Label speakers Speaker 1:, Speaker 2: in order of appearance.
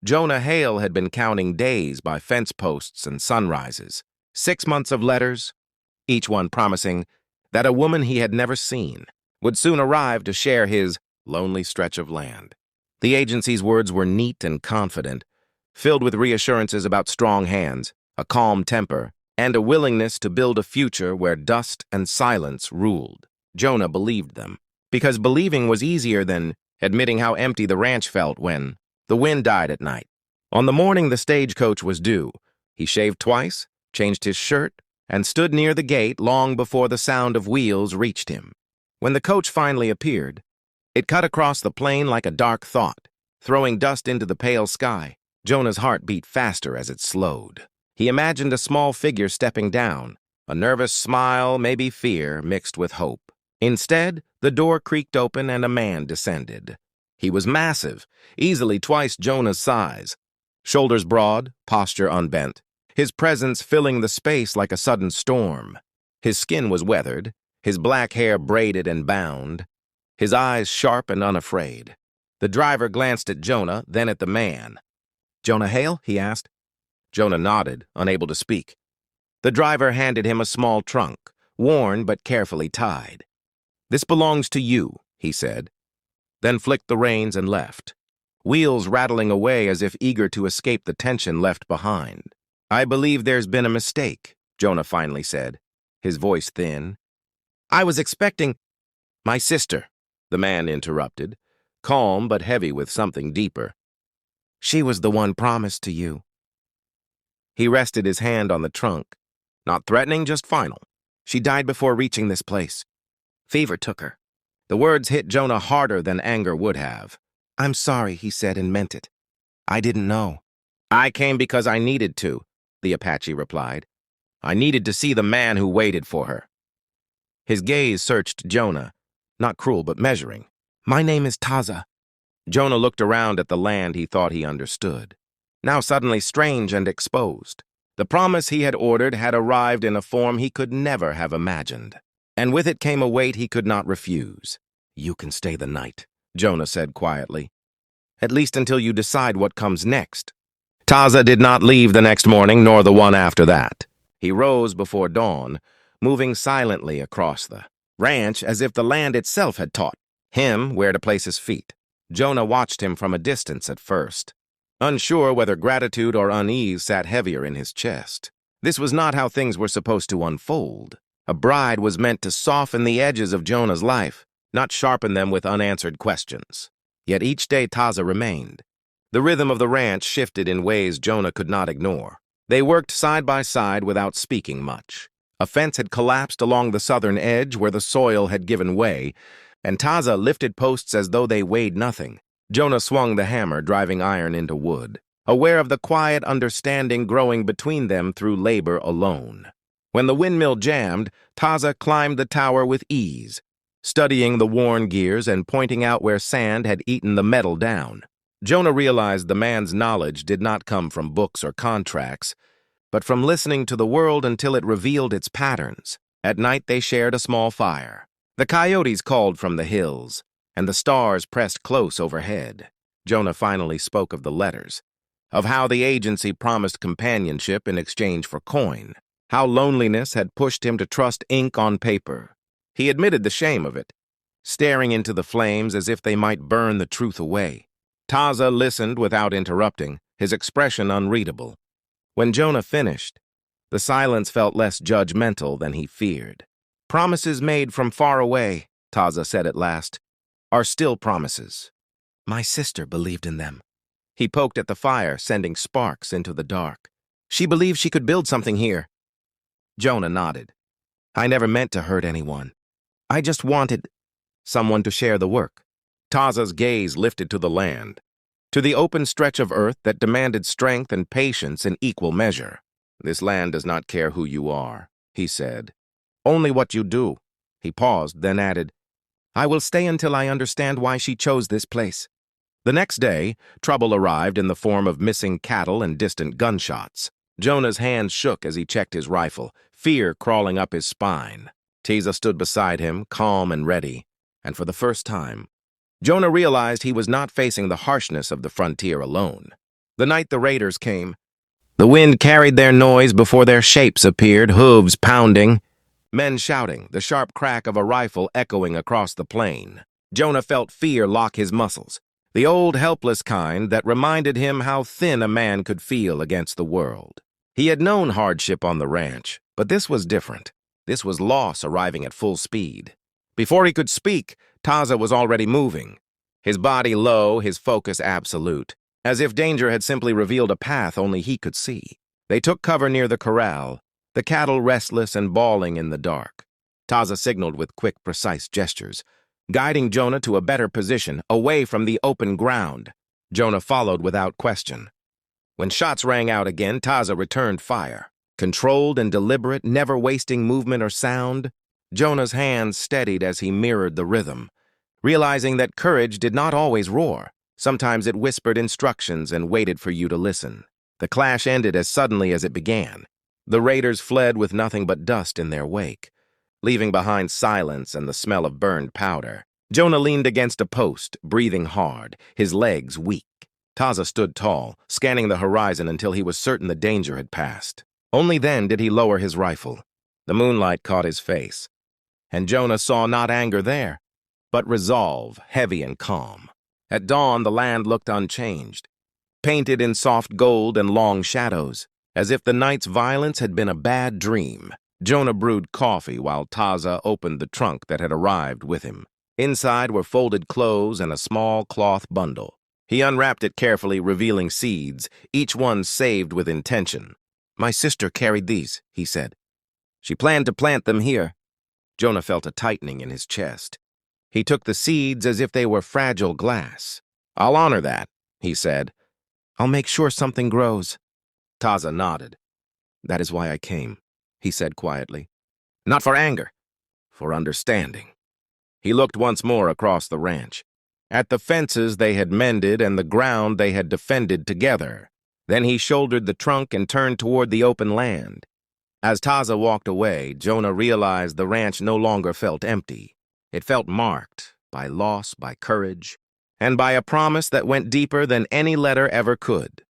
Speaker 1: Jonah Hale had been counting days by fence posts and sunrises. 6 months of letters, each one promising that a woman he had never seen would soon arrive to share his lonely stretch of land. The agency's words were neat and confident, filled with reassurances about strong hands, a calm temper, and a willingness to build a future where dust and silence ruled. Jonah believed them, because believing was easier than admitting how empty the ranch felt when the wind died at night. On the morning the stagecoach was due, he shaved twice, changed his shirt, and stood near the gate long before the sound of wheels reached him. When the coach finally appeared, it cut across the plain like a dark thought, throwing dust into the pale sky. Jonah's heart beat faster as it slowed. He imagined a small figure stepping down, a nervous smile, maybe fear, mixed with hope. Instead, the door creaked open and a man descended. He was massive, easily twice Jonah's size, shoulders broad, posture unbent, his presence filling the space like a sudden storm. His skin was weathered, his black hair braided and bound, his eyes sharp and unafraid. The driver glanced at Jonah, then at the man. "Jonah Hale?" he asked. Jonah nodded, unable to speak. The driver handed him a small trunk, worn but carefully tied. "This belongs to you," he said, then flicked the reins and left, wheels rattling away as if eager to escape the tension left behind. "I believe there's been a mistake," Jonah finally said, his voice thin. "I was expecting—" "My sister," the man interrupted, calm but heavy with something deeper. "She was the one promised to you." He rested his hand on the trunk, not threatening, just final. "She died before reaching this place. Fever took her." The words hit Jonah harder than anger would have. "I'm sorry," he said, and meant it. "I didn't know." "I came because I needed to," the Apache replied. "I needed to see the man who waited for her." His gaze searched Jonah, not cruel but measuring. "My name is Taza." Jonah looked around at the land he thought he understood, now suddenly strange and exposed. The promise he had ordered had arrived in a form he could never have imagined, and with it came a weight he could not refuse. "You can stay the night," Jonah said quietly. "At least until you decide what comes next." Taza did not leave the next morning, nor the one after that. He rose before dawn, moving silently across the ranch as if the land itself had taught him where to place his feet. Jonah watched him from a distance at first, unsure whether gratitude or unease sat heavier in his chest. This was not how things were supposed to unfold. A bride was meant to soften the edges of Jonah's life, not sharpen them with unanswered questions. Yet each day Taza remained. The rhythm of the ranch shifted in ways Jonah could not ignore. They worked side by side without speaking much. A fence had collapsed along the southern edge where the soil had given way, and Taza lifted posts as though they weighed nothing. Jonah swung the hammer, driving iron into wood, aware of the quiet understanding growing between them through labor alone. When the windmill jammed, Taza climbed the tower with ease, studying the worn gears and pointing out where sand had eaten the metal down. Jonah realized the man's knowledge did not come from books or contracts, but from listening to the world until it revealed its patterns. At night they shared a small fire. The coyotes called from the hills, and the stars pressed close overhead. Jonah finally spoke of the letters, of how the agency promised companionship in exchange for coin, how loneliness had pushed him to trust ink on paper. He admitted the shame of it, staring into the flames as if they might burn the truth away. Taza listened without interrupting, his expression unreadable. When Jonah finished, the silence felt less judgmental than he feared. "Promises made from far away," Taza said at last, "are still promises. My sister believed in them." He poked at the fire, sending sparks into the dark. "She believed she could build something here." Jonah nodded. "I never meant to hurt anyone. I just wanted someone to share the work." Taza's gaze lifted to the land, to the open stretch of earth that demanded strength and patience in equal measure. "This land does not care who you are," he said. "Only what you do." He paused, then added, "I will stay until I understand why she chose this place." The next day, trouble arrived in the form of missing cattle and distant gunshots. Jonah's hands shook as he checked his rifle, fear crawling up his spine. Taza stood beside him, calm and ready, and for the first time, Jonah realized he was not facing the harshness of the frontier alone. The night the raiders came, the wind carried their noise before their shapes appeared, hooves pounding, men shouting, the sharp crack of a rifle echoing across the plain. Jonah felt fear lock his muscles, the old helpless kind that reminded him how thin a man could feel against the world. He had known hardship on the ranch, but this was different. This was loss arriving at full speed. Before he could speak, Taza was already moving, his body low, his focus absolute, as if danger had simply revealed a path only he could see. They took cover near the corral, the cattle restless and bawling in the dark. Taza signaled with quick, precise gestures, guiding Jonah to a better position, away from the open ground. Jonah followed without question. When shots rang out again, Taza returned fire. Controlled and deliberate, never wasting movement or sound, Jonah's hands steadied as he mirrored the rhythm, realizing that courage did not always roar. Sometimes it whispered instructions and waited for you to listen. The clash ended as suddenly as it began. The raiders fled with nothing but dust in their wake, leaving behind silence and the smell of burned powder. Jonah leaned against a post, breathing hard, his legs weak. Taza stood tall, scanning the horizon until he was certain the danger had passed. Only then did he lower his rifle. The moonlight caught his face, and Jonah saw not anger there, but resolve, heavy and calm. At dawn, the land looked unchanged, painted in soft gold and long shadows, as if the night's violence had been a bad dream. Jonah brewed coffee while Taza opened the trunk that had arrived with him. Inside were folded clothes and a small cloth bundle. He unwrapped it carefully, revealing seeds, each one saved with intention. "My sister carried these," he said. "She planned to plant them here." Jonah felt a tightening in his chest. He took the seeds as if they were fragile glass. "I'll honor that," he said. "I'll make sure something grows." Taza nodded. "That is why I came," he said quietly. "Not for anger, for understanding." He looked once more across the ranch, at the fences they had mended and the ground they had defended together. Then he shouldered the trunk and turned toward the open land. As Taza walked away, Jonah realized the ranch no longer felt empty. It felt marked by loss, by courage, and by a promise that went deeper than any letter ever could.